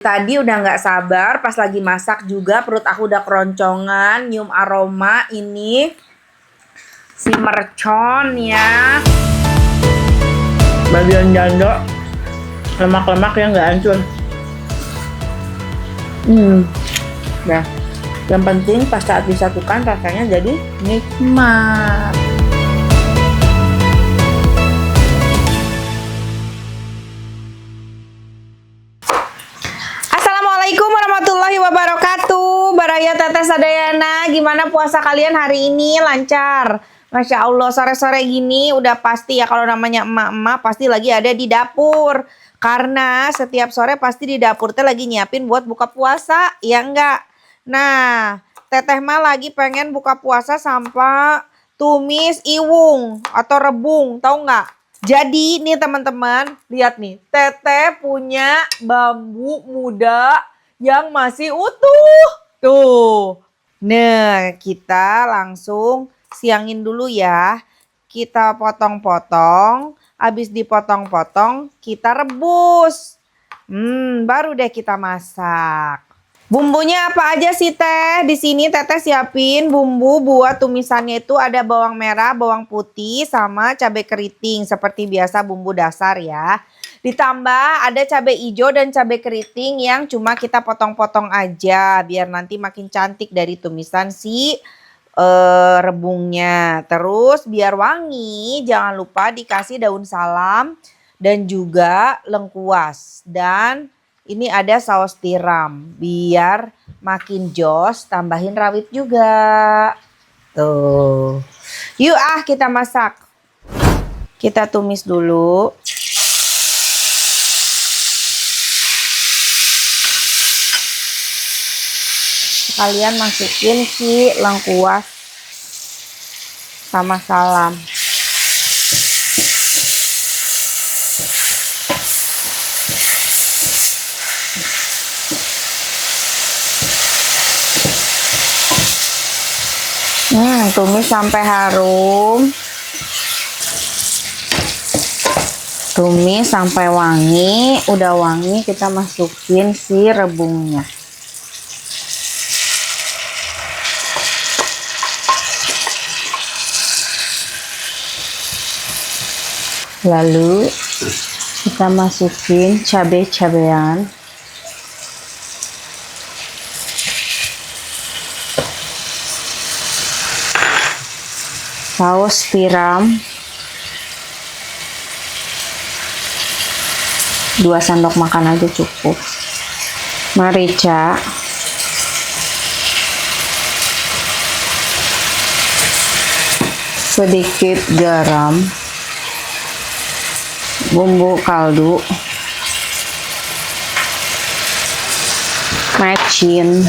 Tadi udah nggak sabar, pas lagi masak juga perut aku udah keroncongan, nyium aroma ini si mercon ya. Bagian jando, lemak-lemak yang nggak hancur. Nah, yang penting pas saat disatukan rasanya jadi nikmat. Assalamualaikum warahmatullahi wabarakatuh. Baraya Teteh Sadayana, gimana puasa kalian hari ini? Lancar? Masya Allah, sore-sore gini udah pasti ya, kalau namanya emak-emak pasti lagi ada di dapur. Karena setiap sore pasti di dapur teh lagi nyiapin buat buka puasa, ya enggak? Nah, Teteh mah lagi pengen buka puasa sampai tumis iwung atau rebung, tahu nggak? Jadi nih teman-teman, lihat nih, Teteh punya bambu muda yang masih utuh. Tuh. Nah, kita langsung siangin dulu ya. Kita potong-potong, habis dipotong-potong kita rebus. Baru deh kita masak. Bumbunya apa aja sih Teh? Di sini Teteh siapin bumbu buat tumisannya itu ada bawang merah, bawang putih, sama cabai keriting. Seperti biasa bumbu dasar ya. Ditambah ada cabai hijau dan cabai keriting yang cuma kita potong-potong aja. Biar nanti makin cantik dari tumisan si rebungnya. Terus biar wangi jangan lupa dikasih daun salam dan juga lengkuas. Dan ini ada saus tiram biar makin jos, tambahin rawit juga. Tuh. Yuk kita masak. Kita tumis dulu. Kalian masukin si lengkuas sama salam. Tumis sampai harum. Tumis sampai wangi. Udah wangi kita masukin si rebungnya. Lalu kita masukin cabai-cabean. Saus tiram 2 sendok makan aja cukup. Merica, sedikit garam, bumbu kaldu, mecin,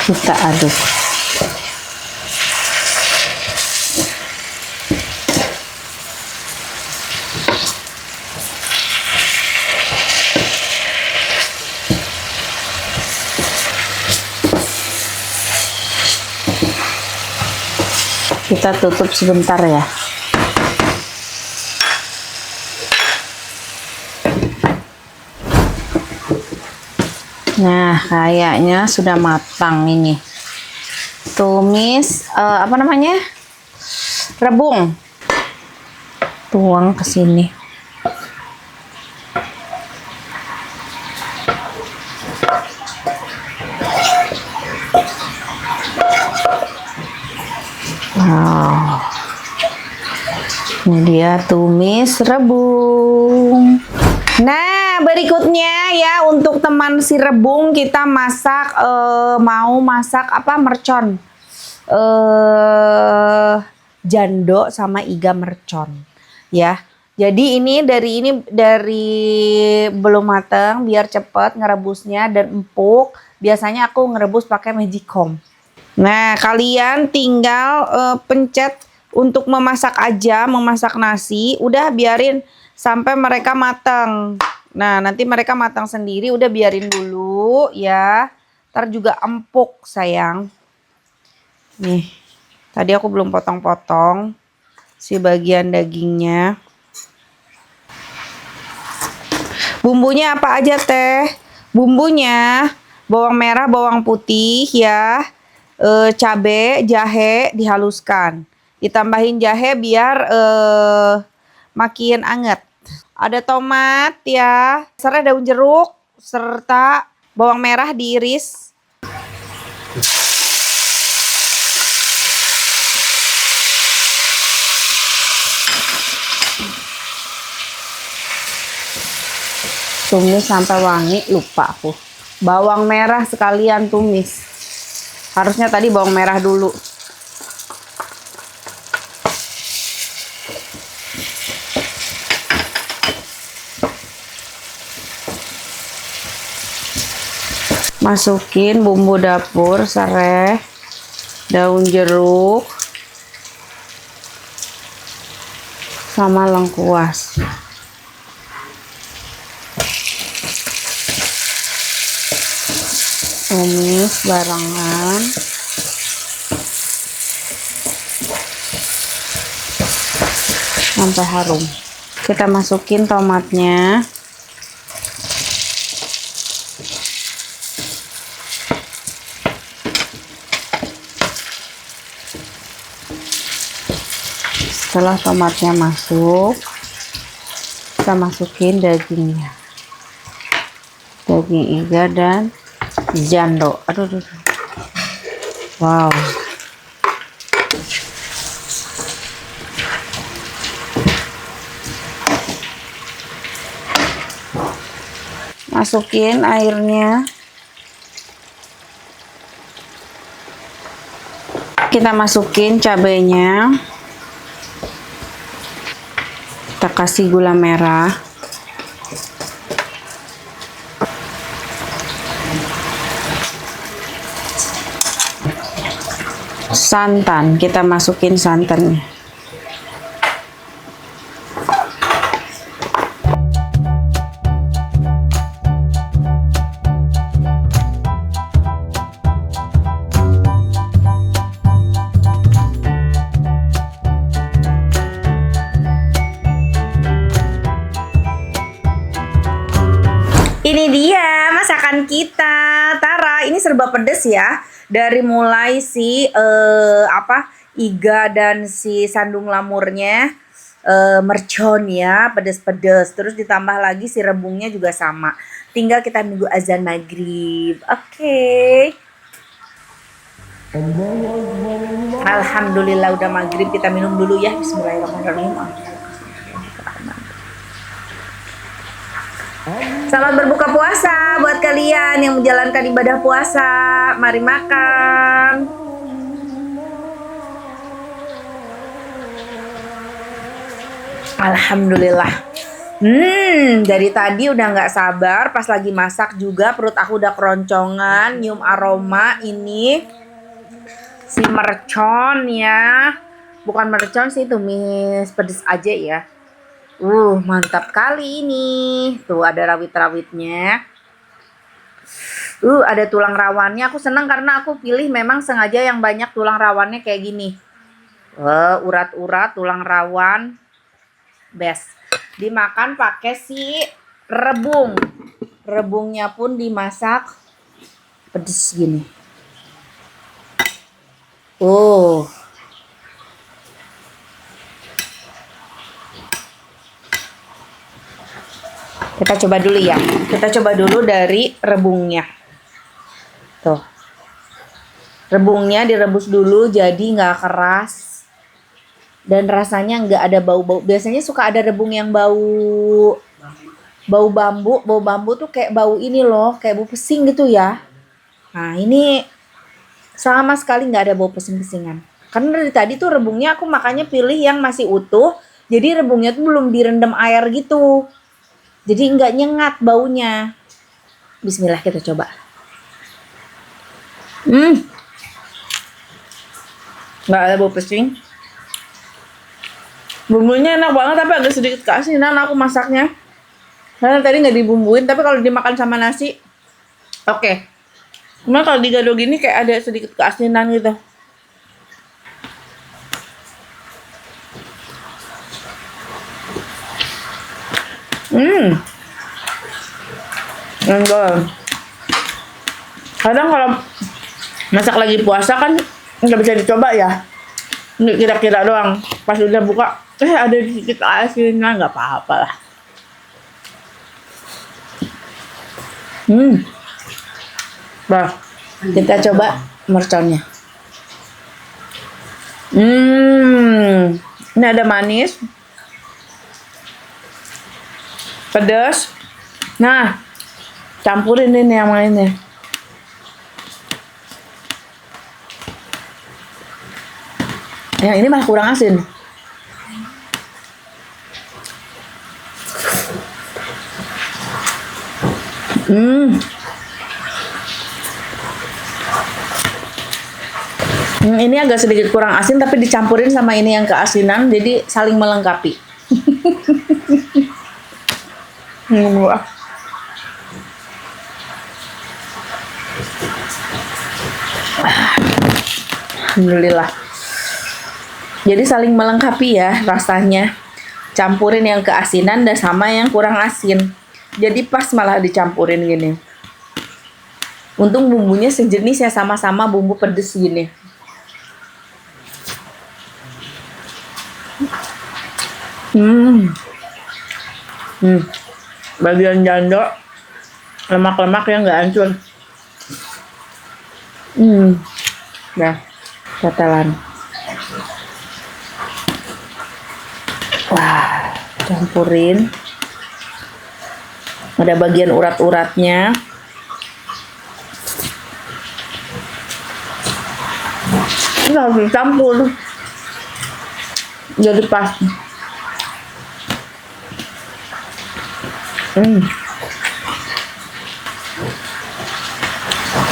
kita aduk. Kita tutup sebentar ya. Nah, kayaknya sudah matang ini. Tumis apa namanya? Rebung. Tuang ke sini. Wow. Ini dia tumis rebung. Nah, berikutnya ya untuk teman si rebung kita masak mau masak apa mercon. Jando sama iga mercon ya. Jadi ini dari belum matang biar cepet ngerebusnya dan empuk. Biasanya aku ngerebus pakai magicom. Nah, kalian tinggal pencet untuk memasak aja, memasak nasi, udah biarin sampai mereka matang. Nah, nanti mereka matang sendiri, udah biarin dulu ya. Ntar juga empuk sayang. Nih, Tadi aku belum potong-potong si bagian dagingnya. Bumbunya apa aja teh? Bumbunya bawang merah, bawang putih ya, cabe, jahe dihaluskan. Ditambahin jahe biar makin anget. Ada tomat ya, serai daun jeruk, serta bawang merah diiris. Tumis sampai wangi, lupa aku. Bawang merah sekalian tumis. Harusnya tadi bawang merah dulu. Masukin bumbu dapur, serai, daun jeruk, sama lengkuas. Tumis barengan. Sampai harum. Kita masukin tomatnya. Setelah tomatnya masuk, kita masukin dagingnya. Daging iga dan jando. Aduh. Wow. Masukin airnya. Kita masukin cabenya. Kita kasih gula merah. Santan, kita masukin santannya. Ini dia masakan kita. Tara, ini serba pedes ya. Dari mulai si iga dan si sandung lamurnya, mercon ya, pedes-pedes. Terus ditambah lagi si rebungnya juga sama. Tinggal kita nunggu azan maghrib. Oke. Alhamdulillah udah maghrib, kita minum dulu ya. Bismillahirrahmanirrahim. Selamat berbuka puasa buat kalian yang menjalankan ibadah puasa. Mari makan. Alhamdulillah. Dari tadi udah nggak sabar. Pas lagi masak juga perut aku udah keroncongan. Nyium aroma ini si mercon ya. Bukan mercon sih, tumis pedes aja ya. Mantap kali ini. Tuh ada rawit-rawitnya. Ada tulang rawannya. Aku senang karena aku pilih memang sengaja yang banyak tulang rawannya kayak gini. Urat-urat tulang rawan. Best. Dimakan pakai si rebung. Rebungnya pun dimasak pedes gini. Kita coba dulu ya. Kita coba dulu dari rebungnya. Tuh. Rebungnya direbus dulu jadi nggak keras. Dan rasanya nggak ada bau-bau. Biasanya suka ada rebung yang bau bambu. Bau bambu tuh kayak bau ini loh. Kayak bau pesing gitu ya. Nah ini sama sekali nggak ada bau pesing-pesingan. Karena dari tadi tuh rebungnya aku makanya pilih yang masih utuh. Jadi rebungnya tuh belum direndam air gitu. Jadi nggak nyengat baunya. Bismillah, kita coba. Nggak ada bau pesing. Bumbunya enak banget tapi agak sedikit keasinan aku masaknya. Karena tadi nggak dibumbuin, tapi kalau dimakan sama nasi, oke. Cuma kalau digado gini kayak ada sedikit keasinan gitu. Hmm. Enggak. Kadang kalau masak lagi puasa kan nggak bisa dicoba ya. Ini kira-kira doang. Pas udah buka, ada sedikit asinnya, nggak apa-apa lah. Bah, kita coba merconnya. Ini ada manis, pedas. Nah, campurin ini yang lainnya. Yang ini malah kurang asin. Ini agak sedikit kurang asin tapi dicampurin sama ini yang keasinan, jadi saling melengkapi. Alhamdulillah. Jadi saling melengkapi ya rasanya. Campurin yang keasinan dan sama yang kurang asin. Jadi pas malah dicampurin gini. Untung bumbunya sejenis ya, sama-sama bumbu pedes gini. Bagian jando lemak-lemak yang nggak hancur. Nah, tetelan. Wah, campurin. Ada bagian urat-uratnya. Ini harus dicampur. Jadi pas.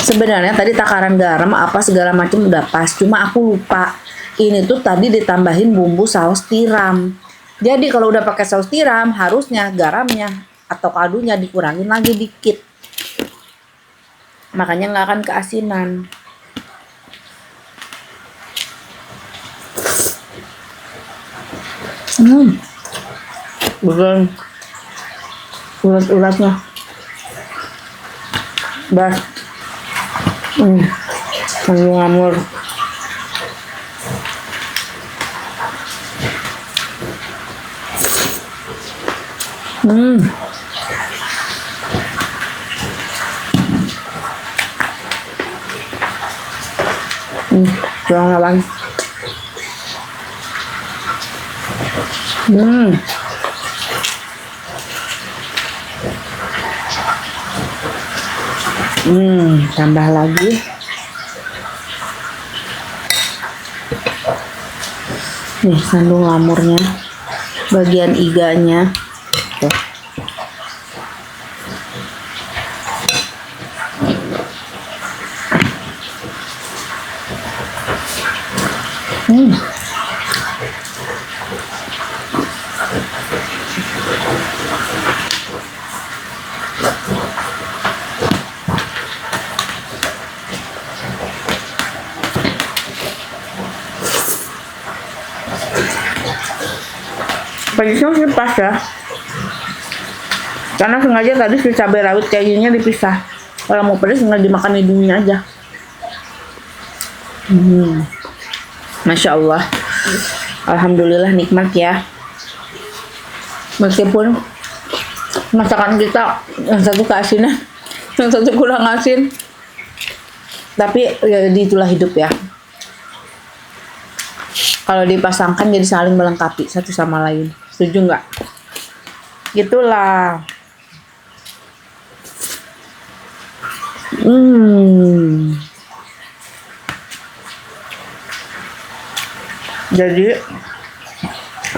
Sebenarnya tadi takaran garam apa segala macam udah pas, cuma aku lupa. Ini tuh tadi ditambahin bumbu saus tiram. Jadi kalau udah pakai saus tiram, harusnya garamnya atau kaldunya dikurangin lagi dikit. Makanya nggak akan keasinan. Bukan urat-uratnya. Bas. Ngamur. Kurang lagi. Tambah lagi. Nih sandung lamurnya, bagian iganya. Tuh. Pedasnya sih pas ya, karena sengaja tadi si cabai rawit kayak gini dipisah. Kalau mau pedas nggak dimakan hidungnya aja. Masya Allah, alhamdulillah nikmat ya. Meskipun masakan kita yang satu keasinan, yang satu kurang asin, tapi ya itulah hidup ya. Kalau dipasangkan jadi saling melengkapi satu sama lain. Setuju nggak? Gitulah. Jadi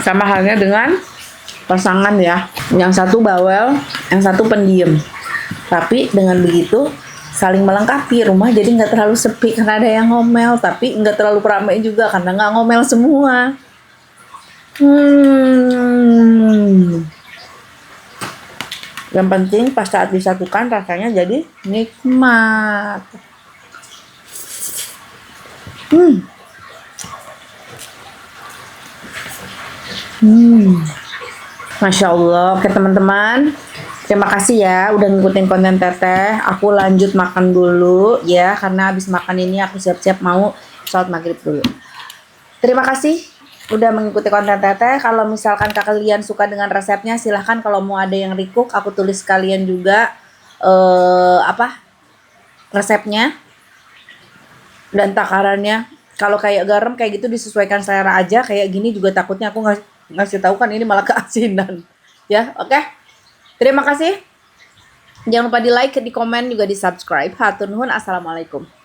sama halnya dengan pasangan ya. Yang satu bawel, yang satu pendiam. Tapi dengan begitu saling melengkapi, rumah jadi nggak terlalu sepi karena ada yang ngomel, tapi nggak terlalu ramai juga karena nggak ngomel semua. Yang penting pas saat disatukan rasanya jadi nikmat. Masya Allah. Oke teman-teman, terima kasih ya udah ngikutin konten Teteh. Aku lanjut makan dulu ya, karena habis makan ini aku siap-siap mau sholat maghrib dulu. Terima kasih udah mengikuti konten Teteh. Kalau misalkan kalian suka dengan resepnya, silahkan. Kalau mau ada yang recook, aku tulis kalian juga resepnya dan takarannya. Kalau kayak garam kayak gitu disesuaikan selera aja. Kayak gini juga takutnya aku ngasih tahu kan ini malah keasinan. Ya, oke. Terima kasih. Jangan lupa di like, di komen, juga di subscribe. Hatur nuhun. Assalamualaikum.